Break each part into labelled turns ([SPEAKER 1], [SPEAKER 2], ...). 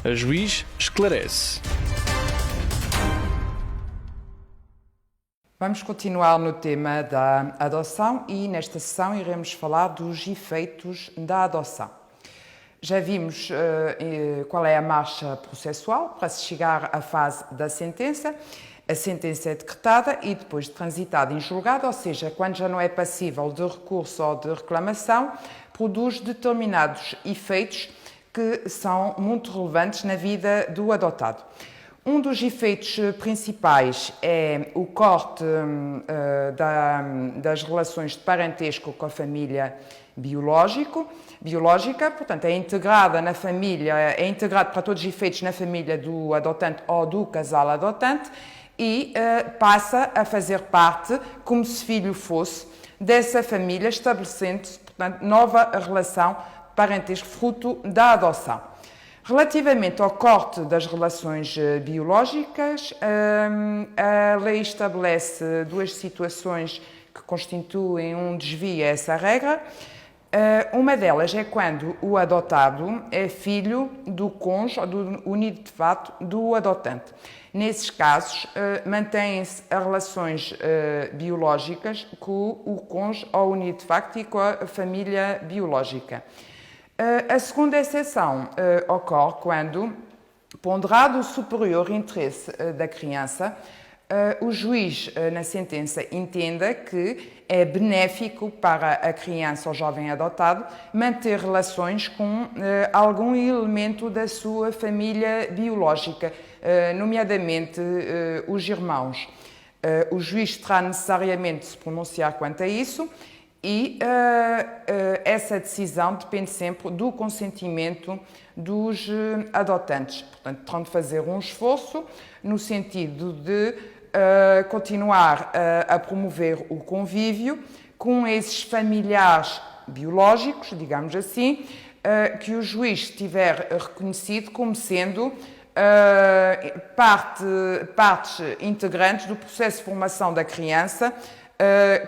[SPEAKER 1] A juiz esclarece.
[SPEAKER 2] Vamos continuar no tema da adoção e nesta sessão iremos falar dos efeitos da adoção. Já vimos qual é a marcha processual para se chegar à fase da sentença. A sentença é decretada e depois de transitada em julgado, ou seja, quando já não é passível de recurso ou de reclamação, produz determinados efeitos que são muito relevantes na vida do adotado. Um dos efeitos principais é o corte das relações de parentesco com a família biológica, portanto, é integrada na família, é integrado para todos os efeitos na família do adotante ou do casal adotante e passa a fazer parte, como se filho fosse, dessa família, estabelecendo-se, portanto, nova relação de parentesco fruto da adoção. Relativamente ao corte das relações biológicas, a lei estabelece duas situações que constituem um desvio a essa regra. Uma delas é quando o adotado é filho do cônjuge ou do unido de fato do adotante. Nesses casos, mantêm-se as relações biológicas com o cônjuge ou unido de facto e com a família biológica. A segunda exceção ocorre quando, ponderado o superior interesse da criança, o juiz, na sentença, entenda que é benéfico para a criança ou jovem adotado manter relações com algum elemento da sua família biológica, nomeadamente os irmãos. O juiz terá necessariamente de se pronunciar quanto a isso e essa decisão depende sempre do consentimento dos adotantes. Portanto, terão de fazer um esforço no sentido de continuar a promover o convívio com esses familiares biológicos, digamos assim, que o juiz tiver reconhecido como sendo partes integrantes do processo de formação da criança,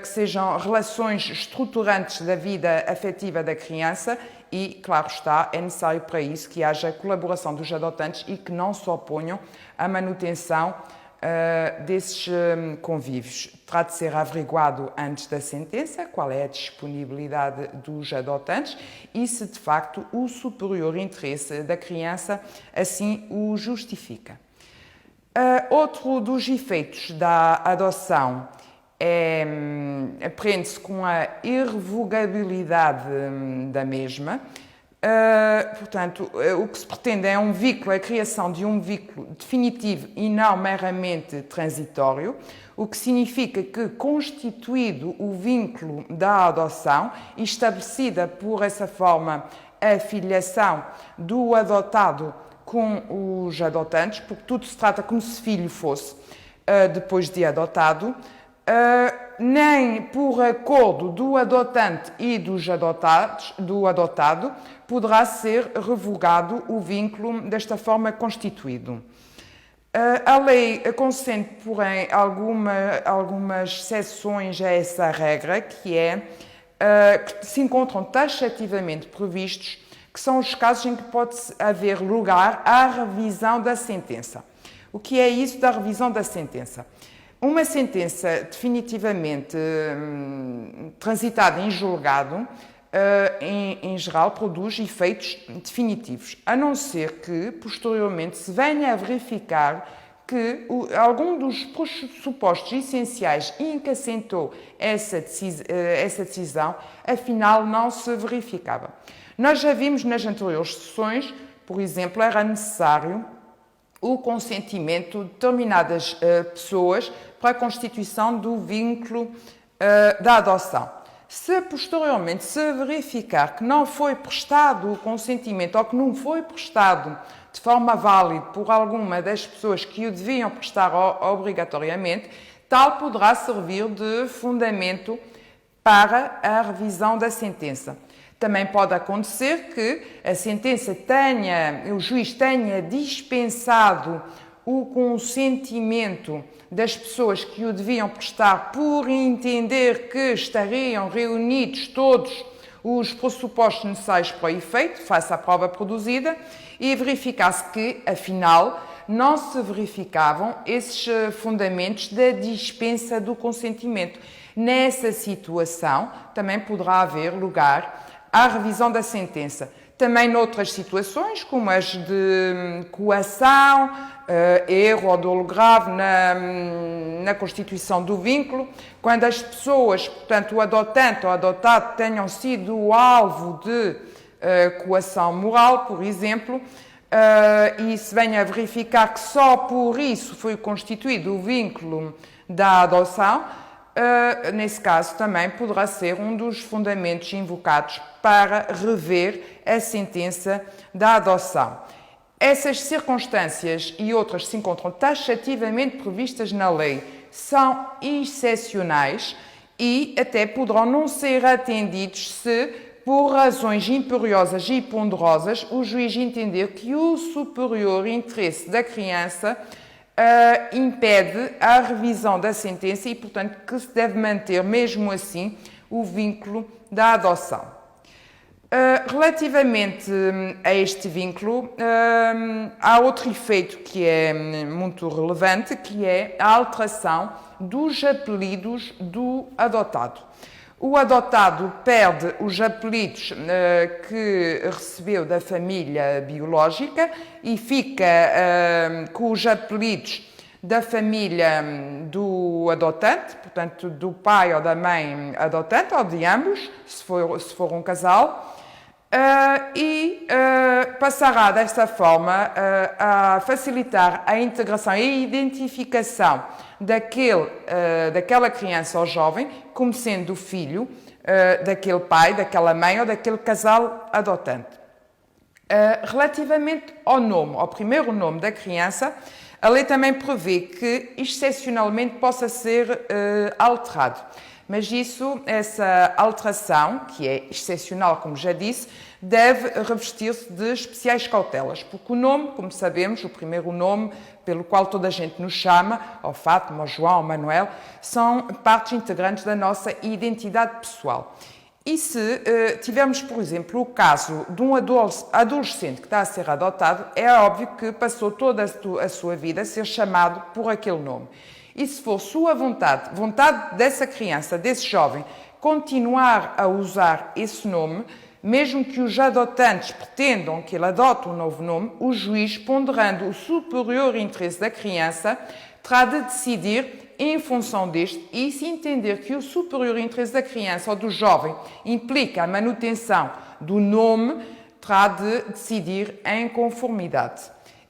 [SPEAKER 2] que sejam relações estruturantes da vida afetiva da criança e, claro está, é necessário para isso que haja colaboração dos adotantes e que não se oponham à manutenção desses convívios. Terá de ser averiguado antes da sentença qual é a disponibilidade dos adotantes e se de facto o superior interesse da criança assim o justifica. Outro dos efeitos da adoção prende-se com a irrevogabilidade da mesma. Portanto, o que se pretende é a criação de um vínculo definitivo e não meramente transitório, o que significa que, constituído o vínculo da adoção e estabelecida por essa forma a filiação do adotado com os adotantes, porque tudo se trata como se filho fosse depois de adotado, nem por acordo do adotante e dos adotados, do adotado, poderá ser revogado o vínculo desta forma constituído. A lei consente, porém, algumas exceções a essa regra, que se encontram taxativamente previstos, que são os casos em que pode haver lugar à revisão da sentença. O que é isso da revisão da sentença? Uma sentença definitivamente transitada em julgado, em geral, produz efeitos definitivos, a não ser que, posteriormente, se venha a verificar que algum dos pressupostos essenciais em que assentou essa decisão, afinal, não se verificava. Nós já vimos nas anteriores sessões, por exemplo, era necessário o consentimento de determinadas pessoas para a constituição do vínculo da adoção. Se posteriormente se verificar que não foi prestado o consentimento ou que não foi prestado de forma válida por alguma das pessoas que o deviam prestar obrigatoriamente, tal poderá servir de fundamento para a revisão da sentença. Também pode acontecer que a sentença o juiz tenha dispensado o consentimento das pessoas que o deviam prestar por entender que estariam reunidos todos os pressupostos necessários para o efeito, face à prova produzida, e verificar-se que, afinal, não se verificavam esses fundamentos da dispensa do consentimento. Nessa situação, também poderá haver lugar à revisão da sentença. Também noutras situações, como as de coação, erro ou dolo grave na constituição do vínculo, quando as pessoas, portanto o adotante ou adotado, tenham sido alvo de coação moral, por exemplo, e se venha a verificar que só por isso foi constituído o vínculo da adoção, nesse caso também poderá ser um dos fundamentos invocados para rever a sentença da adoção. Essas circunstâncias e outras se encontram taxativamente previstas na lei, são excepcionais e até poderão não ser atendidos se, por razões imperiosas e ponderosas, o juiz entender que o superior interesse da criança impede a revisão da sentença e, portanto, que se deve manter, mesmo assim, o vínculo da adoção. Relativamente a este vínculo, há outro efeito que é muito relevante, que é a alteração dos apelidos do adotado. O adotado perde os apelidos que recebeu da família biológica e fica com os apelidos da família do adotante, portanto, do pai ou da mãe adotante, ou de ambos, se for um casal, e passará desta forma a facilitar a integração e a identificação daquela criança ou jovem como sendo o filho daquele pai, daquela mãe ou daquele casal adotante. Relativamente ao nome, ao primeiro nome da criança, a lei também prevê que excepcionalmente possa ser alterado. Mas essa alteração, que é excepcional, como já disse, deve revestir-se de especiais cautelas, porque o nome, como sabemos, o primeiro nome pelo qual toda a gente nos chama, ou Fátima, ou João, ou Manuel, são partes integrantes da nossa identidade pessoal. E se tivermos, por exemplo, o caso de um adolescente que está a ser adotado, é óbvio que passou toda a sua vida a ser chamado por aquele nome. E se for sua vontade dessa criança, desse jovem, continuar a usar esse nome, mesmo que os adotantes pretendam que ele adote um novo nome, o juiz, ponderando o superior interesse da criança, terá de decidir em função deste e, se entender que o superior interesse da criança ou do jovem implica a manutenção do nome, terá de decidir em conformidade.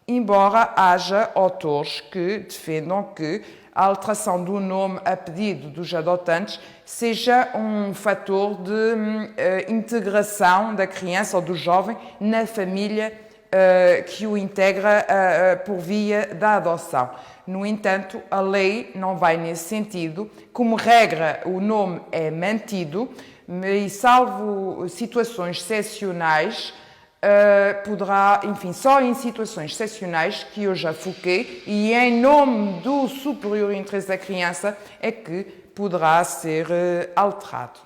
[SPEAKER 2] Embora haja autores que defendam que a alteração do nome a pedido dos adotantes seja um fator de integração da criança ou do jovem na família que o integra por via da adoção. No entanto, a lei não vai nesse sentido. Como regra, o nome é mantido, e salvo situações excepcionais, poderá, enfim, só em situações excepcionais que eu já foquei e em nome do superior interesse da criança é que poderá ser alterado.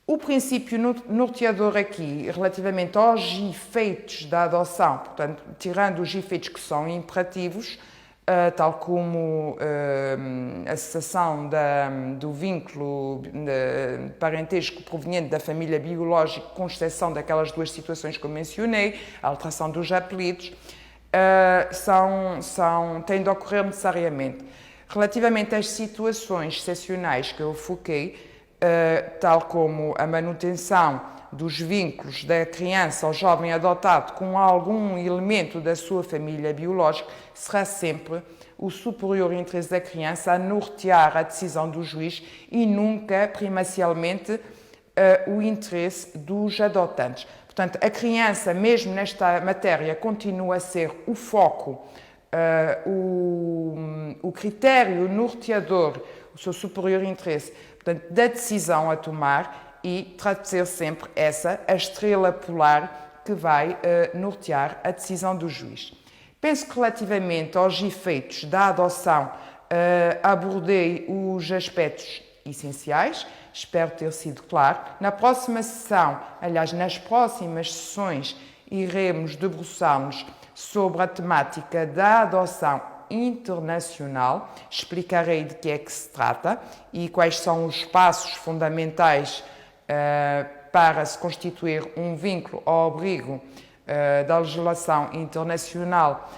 [SPEAKER 2] O princípio norteador aqui, relativamente aos efeitos da adoção, portanto, tirando os efeitos que são imperativos, tal como a cessação do vínculo parentesco proveniente da família biológica, com exceção daquelas duas situações que eu mencionei, a alteração dos apelidos, têm de ocorrer necessariamente. Relativamente às situações excepcionais que eu foquei, tal como a manutenção dos vínculos da criança ou jovem adotado com algum elemento da sua família biológica, será sempre o superior interesse da criança a nortear a decisão do juiz e nunca, primacialmente, o interesse dos adotantes. Portanto, a criança, mesmo nesta matéria, continua a ser o foco, o critério norteador, o seu superior interesse, portanto, da decisão a tomar, e terá de ser sempre essa a estrela polar que vai nortear a decisão do juiz. Penso que relativamente aos efeitos da adoção abordei os aspectos essenciais. Espero ter sido claro. Na próxima sessão, aliás, nas próximas sessões, iremos debruçar-nos sobre a temática da adoção internacional. Explicarei de que é que se trata e quais são os passos fundamentais para se constituir um vínculo ao abrigo da legislação internacional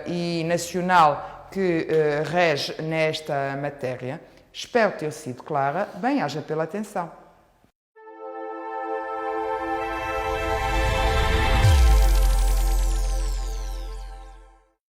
[SPEAKER 2] e nacional que rege nesta matéria. Espero ter sido clara. Bem-aja pela atenção.